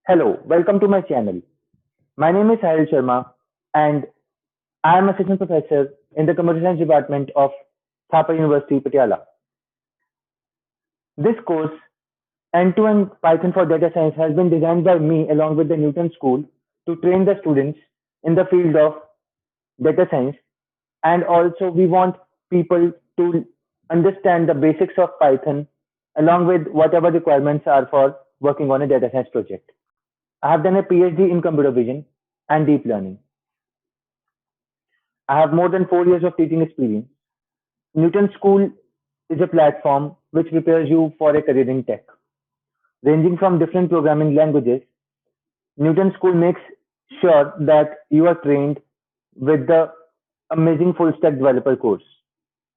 Hello, welcome to my channel. My name is Sahil Sharma and I am assistant professor in the computer science department of Thapa University, Patiala. This course, End-to-End Python for Data Science, has been designed by me along with the Newton School to train the students in the field of data science. And also we want people to understand the basics of Python along with whatever requirements are for working on a data science project. I have done a PhD in computer vision and deep learning. I have more than 4 years of teaching experience. Newton School is a platform which prepares you for a career in tech. Ranging from different programming languages, Newton School makes sure that you are trained with the amazing full stack developer course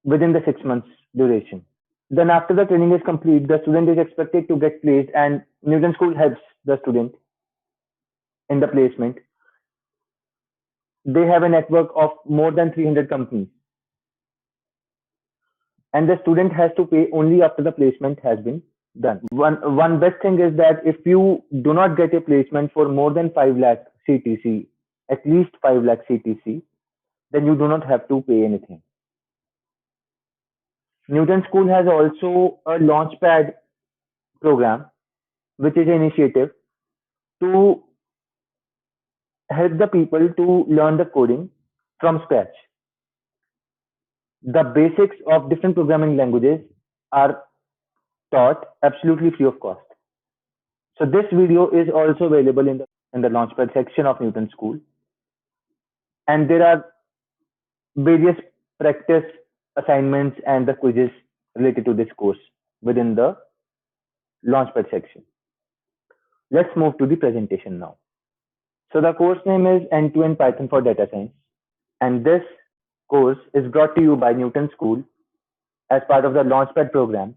within the 6 months duration. Then after the training is complete, the student is expected to get placed and Newton School helps the student in the placement. They have a network of more than 300 companies and the student has to pay only after the placement has been done. One best thing is that if you do not get a placement for more than 5 lakh CTC, at least 5 lakh CTC, then you do not have to pay anything. Newton School has also a Launchpad program, which is an initiative to help the people to learn the coding from scratch. The basics of different programming languages are taught absolutely free of cost. So this video is also available in the Launchpad section of Newton School. And there are various practice assignments and the quizzes related to this course within the Launchpad section. Let's move to the presentation now. So the course name is End-to-End Python for Data Science. And this course is brought to you by Newton School as part of the Launchpad program.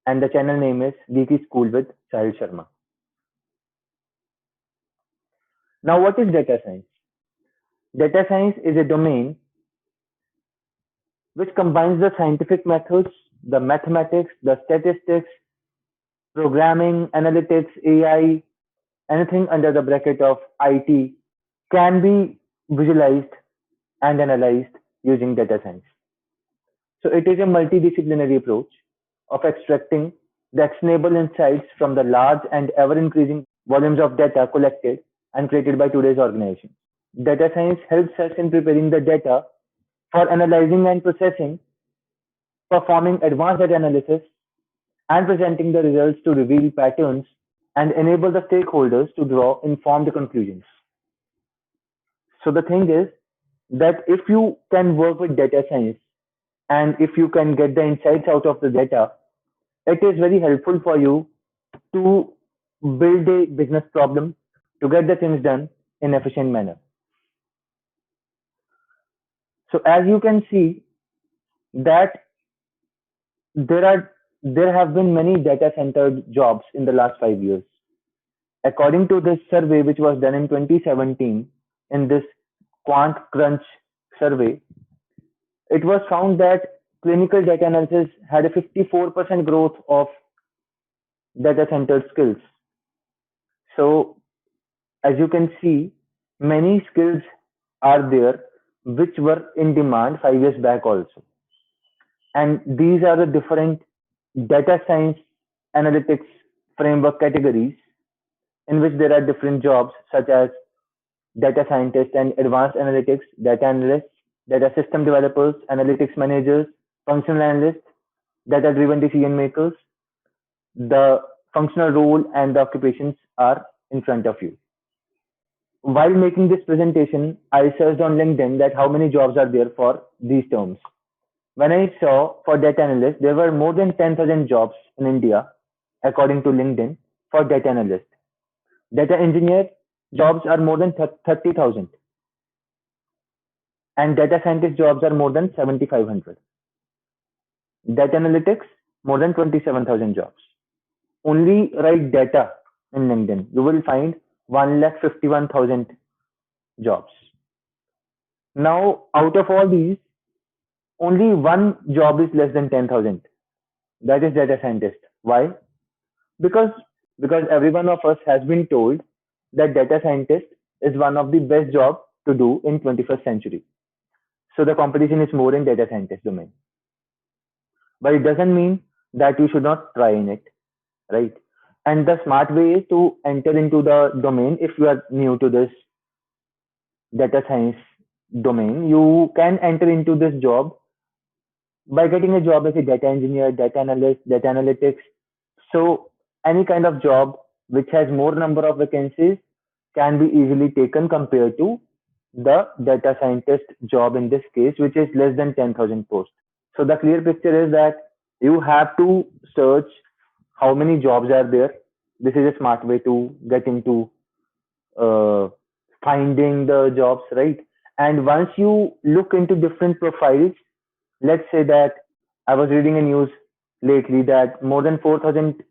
And the channel name is Geeky School with Sahil Sharma. Now, what is data science? Data science is a domain which combines the scientific methods, the mathematics, the statistics, programming, analytics, AI, anything under the bracket of IT can be visualized and analyzed using data science. So it is a multidisciplinary approach of extracting the actionable insights from the large and ever-increasing volumes of data collected and created by today's organizations. Data science helps us in preparing the data for analyzing and processing, performing advanced data analysis, and presenting the results to reveal patterns and enable the stakeholders to draw informed conclusions. So the thing is that if you can work with data science and if you can get the insights out of the data, it is very helpful for you to build a business problem to get the things done in an efficient manner. So as you can see that there have been many data center jobs in the last 5 years. According to this survey, which was done in 2017 in this Quant Crunch survey, it was found that clinical data analysis had a 54% growth of data center skills. So as you can see, many skills are there which were in demand 5 years back also. And these are the different data science analytics framework categories in which there are different jobs such as data scientists and advanced analytics, data analysts, data system developers, analytics managers, functional analysts, data-driven decision makers. The functional role and the occupations are in front of you. While making this presentation, I searched on LinkedIn that how many jobs are there for these terms. When I saw for data analyst, there were more than 10,000 jobs in India, according to LinkedIn, for data analyst. Data engineer jobs are more than 30,000. And data scientist jobs are more than 7,500. Data analytics, more than 27,000 jobs. Only write data in LinkedIn. You will find 1,51,000 jobs. Now, out of all these, only one job is less than 10,000. That is data scientist. Why? Because because every one of us has been told that data scientist is one of the best job to do in 21st century. So the competition is more in data scientist domain. But it doesn't mean that you should not try in it, right? And the smart way is to enter into the domain. If you are new to this data science domain, you can enter into this job by getting a job as a data engineer, data analyst, data analytics. So any kind of job which has more number of vacancies can be easily taken compared to the data scientist job in this case, which is less than 10,000 posts. So the clear picture is that you have to search how many jobs are there. This is a smart way to get into uh, finding the jobs, right? And once you look into different profiles, let's say that I was reading a news lately that more than 4,000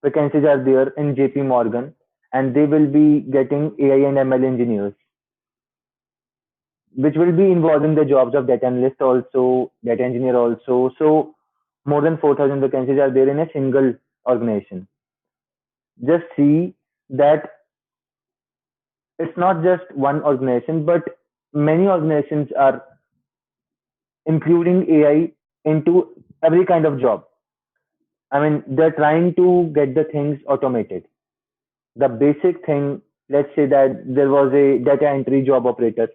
vacancies are there in JP Morgan, and they will be getting AI and ML engineers, which will be involving the jobs of data analyst also, data engineer also. So more than 4,000 vacancies are there in a single organization. Just see that it's not just one organization, but many organizations are including AI into every kind of job. I mean, they're trying to get the things automated. The basic thing, let's say that there was a data entry job operator.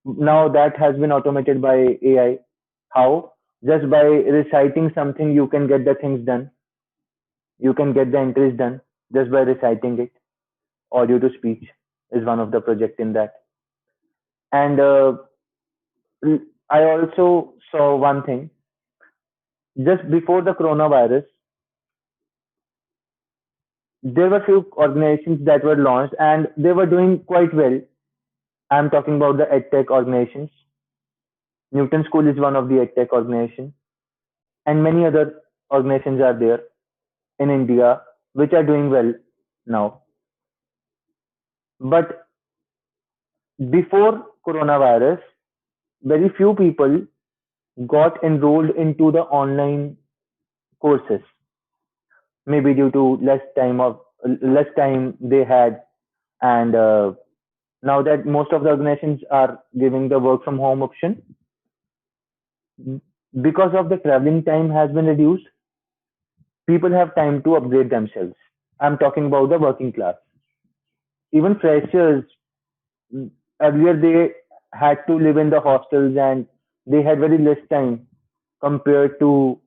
Now that has been automated by AI. How? Just by reciting something, you can get the things done. You can get the entries done just by reciting it. Audio to speech is one of the project in that. And I also saw one thing just before the coronavirus, there were few organizations that were launched and they were doing quite well. I'm talking about the edtech organizations. Newton School is one of the edtech organizations, and many other organizations are there in India which are doing well now. But before coronavirus, very few people got enrolled into the online courses, maybe due to less time they had, and now that most of the organizations are giving the work from home option, because of the traveling time has been reduced, people have time to upgrade themselves. I'm talking about the working class. Even freshers, earlier they had to live in the hostels and they had very less time compared to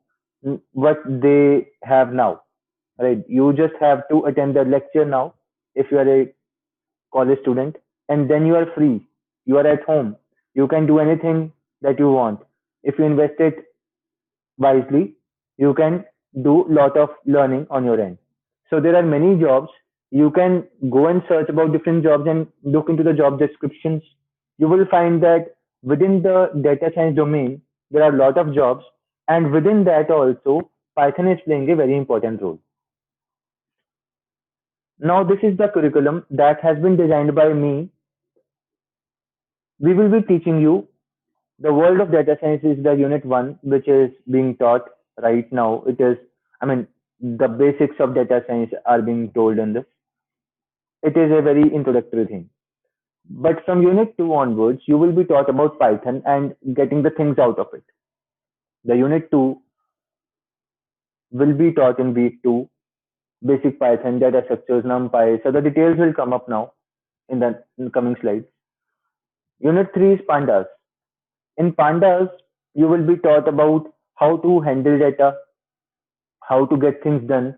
what they have now, right? You just have to attend the lecture now if you are a college student, and then you are free. You are at home. You can do anything that you want. If you invest it wisely, you can do lot of learning on your end. So there are many jobs. You can go and search about different jobs and look into the job descriptions. You will find that within the data science domain, there are a lot of jobs, and within that also, Python is playing a very important role. Now, this is the curriculum that has been designed by me. We will be teaching you the world of data science is the unit one, which is being taught right now. It is, I mean, the basics of data science are being told in this. It is a very introductory thing. But from unit two onwards, you will be taught about Python and getting the things out of it. The unit two will be taught in week two, basic Python, data structures, NumPy. So the details will come up now in the coming slides. Unit three is pandas. In pandas, you will be taught about how to handle data, how to get things done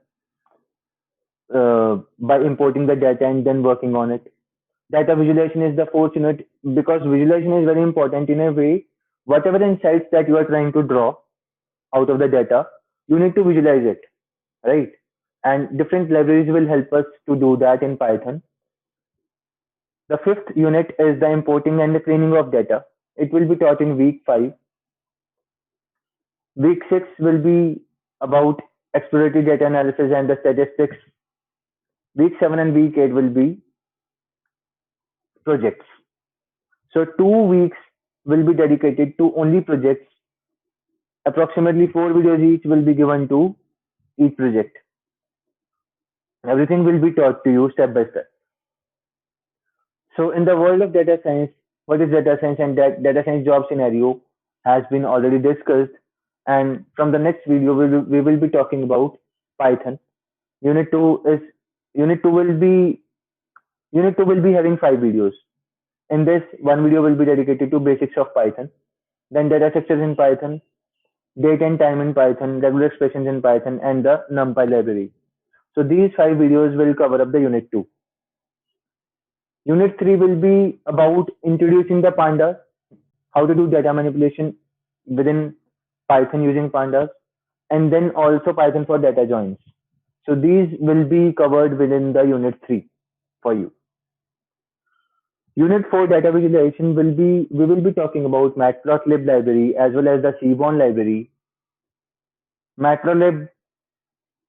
by importing the data and then working on it. Data visualization is the fourth unit because visualization is very important in a way. Whatever insights that you are trying to draw out of the data, you need to visualize it, right? And different libraries will help us to do that in Python. The fifth unit is the importing and the cleaning of data. It will be taught in week five. Week six will be about exploratory data analysis and the statistics. Week seven and week eight will be projects. So 2 weeks will be dedicated to only projects. Approximately 4 videos each will be given to each project. Everything will be taught to you step by step. So in the world of data science, what is data science, and that data science job scenario has been already discussed. And from the next video, we will be talking about Python. Unit 2 is Unit 2 will be Unit 2 will be having 5 videos. In this, one video will be dedicated to basics of Python, then data structures in Python, date and time in Python, regular expressions in Python, and the NumPy library. So these 5 videos will cover up the Unit 2. Unit 3 will be about introducing the pandas, how to do data manipulation within Python using pandas, and then also Python for data joins. So these will be covered within the Unit 3 for you. Unit 4 data visualization we will be talking about Matplotlib library as well as the Seaborn library. Matplotlib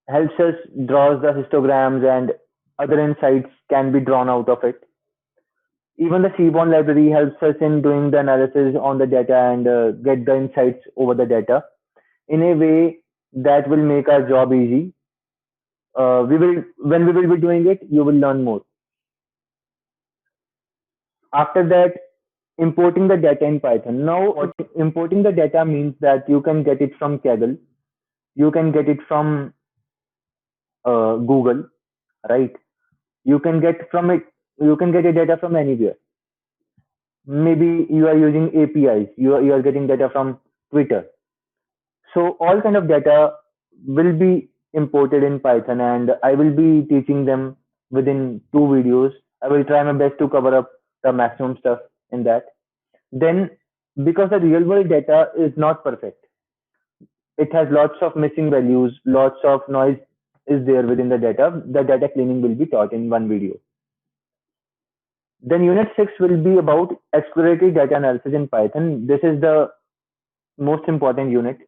helps us draws the histograms and other insights can be drawn out of it. Even the Seaborn library helps us in doing the analysis on the data and get the insights over the data in a way that will make our job easy. When we will be doing it, you will learn more. After that, importing the data in Python. Now, importing the data means that you can get it from Kaggle, you can get it from Google, right? You can get from it. You can get your data from anywhere. Maybe you are using APIs. You are getting data from Twitter. So all kind of data will be imported in Python, and I will be teaching them within 2 videos. I will try my best to cover up the maximum stuff in that. Then, because the real world data is not perfect, it has lots of missing values, lots of noise is there within the data. The data cleaning will be taught in one video. Then Unit 6 will be about exploratory data analysis in Python. This is the most important unit.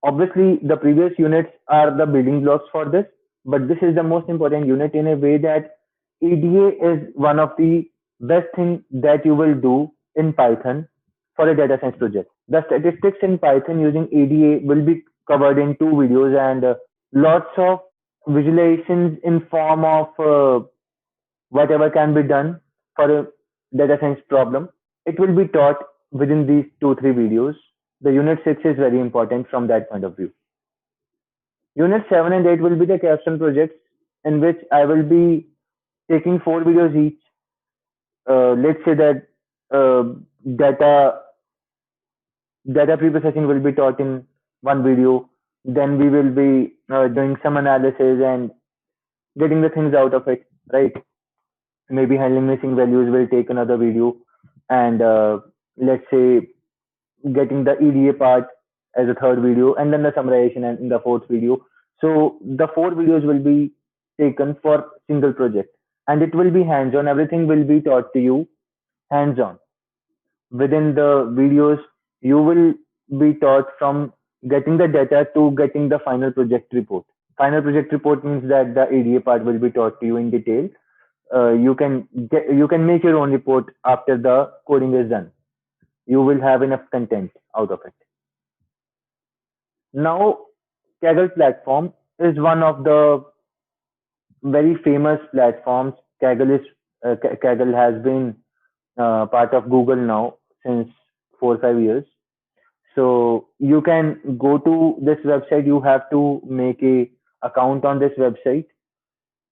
Obviously, the previous units are the building blocks for this, but this is the most important unit in a way that EDA is one of the best things that you will do in Python for a data science project. The statistics in Python using EDA will be covered in 2 videos, and lots of visualizations in form of whatever can be done for a data science problem. It will be taught within these 2-3 videos. The Unit 6 is very important from that point of view. Unit 7 and 8 will be the capstone projects in which I will be taking 4 videos each. Let's say that data preprocessing will be taught in one video. Then we will be doing some analysis and getting the things out of it, right? Maybe handling missing values will take another video, and let's say getting the EDA part as a third video, and then the summarization and in the fourth video. So the 4 videos will be taken for single project, and it will be hands-on. Everything will be taught to you hands-on. Within the videos, you will be taught from getting the data to getting the final project report. Final project report means that the EDA part will be taught to you in detail. You can make your own report after the coding is done. You will have enough content out of it. Now, Kaggle platform is one of the very famous platforms. Kaggle has been part of Google now since 4 or 5 years. So you can go to this website. You have to make a account on this website.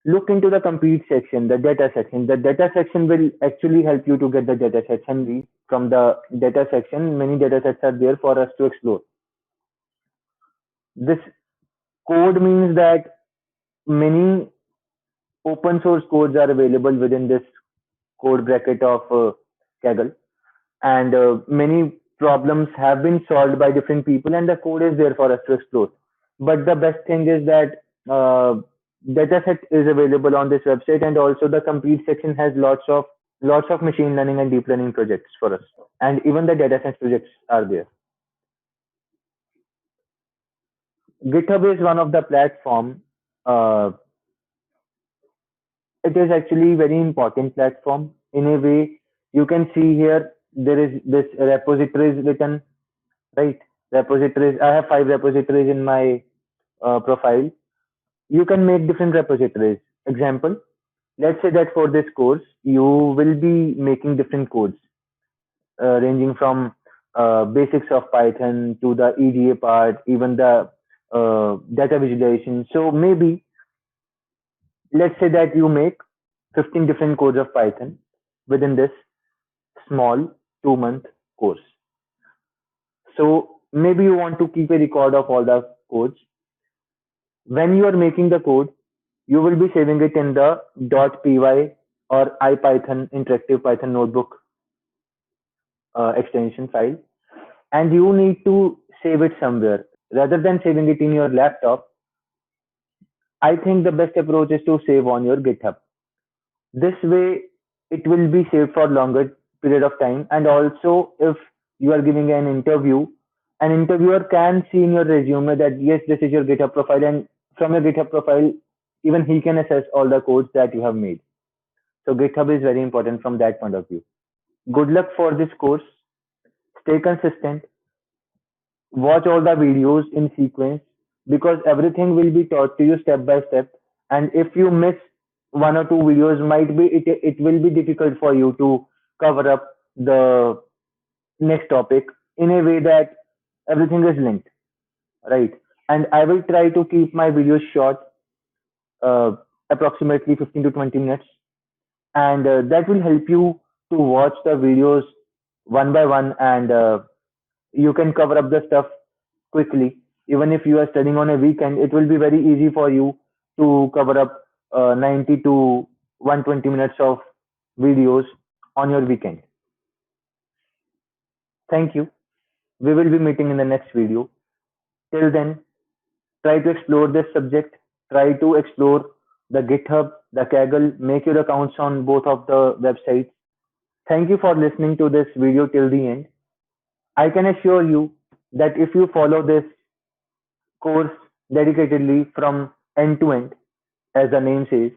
Look into the complete section, the data section. The data section will actually help you to get the data sets, and from the data section, many data sets are there for us to explore. This code means that many open source codes are available within this code bracket of Kaggle, and many problems have been solved by different people, and the code is there for us to explore. But the best thing is that dataset is available on this website, and also the complete section has lots of machine learning and deep learning projects for us, and even the data science projects are there. GitHub is one of the platform. It is actually very important platform in a way. You can see here there is this repositories written, right? Repositories. I have 5 repositories in my profile. You can make different repositories. Example, let's say that for this course, you will be making different codes, ranging from basics of Python to the EDA part, even the data visualization. So maybe let's say that you make 15 different codes of Python within this small 2 month course. So maybe you want to keep a record of all the codes. When you are making the code, you will be saving it in the .py or IPython interactive Python notebook extension file, and you need to save it somewhere. Rather than saving it in your laptop, I think the best approach is to save on your GitHub. This way, it will be saved for longer period of time. And also, if you are giving an interview, an interviewer can see in your resume that yes, this is your GitHub profile, and from your GitHub profile, even he can assess all the codes that you have made. So GitHub is very important from that point of view. Good luck for this course. Stay consistent. Watch all the videos in sequence because everything will be taught to you step by step. And if you miss one or two videos, might be it will be difficult for you to cover up the next topic in a way that everything is linked, right? And I will try to keep my videos short, uh, approximately 15 to 20 minutes, and that will help you to watch the videos one by one, and you can cover up the stuff quickly. Even if you are studying on a weekend, it will be very easy for you to cover up 90 to 120 minutes of videos on your weekend. Thank you. We will be meeting in the next video. Till then, try to explore this subject. Try to explore the GitHub, the Kaggle, make your accounts on both of the websites. Thank you for listening to this video till the end. I can assure you that if you follow this course dedicatedly from end to end, as the name says,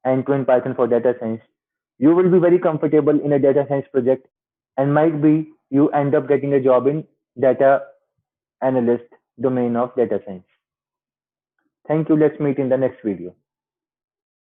end to end Python for data science, you will be very comfortable in a data science project and might be you end up getting a job in data analyst domain of data science. Thank you. Let's meet in the next video.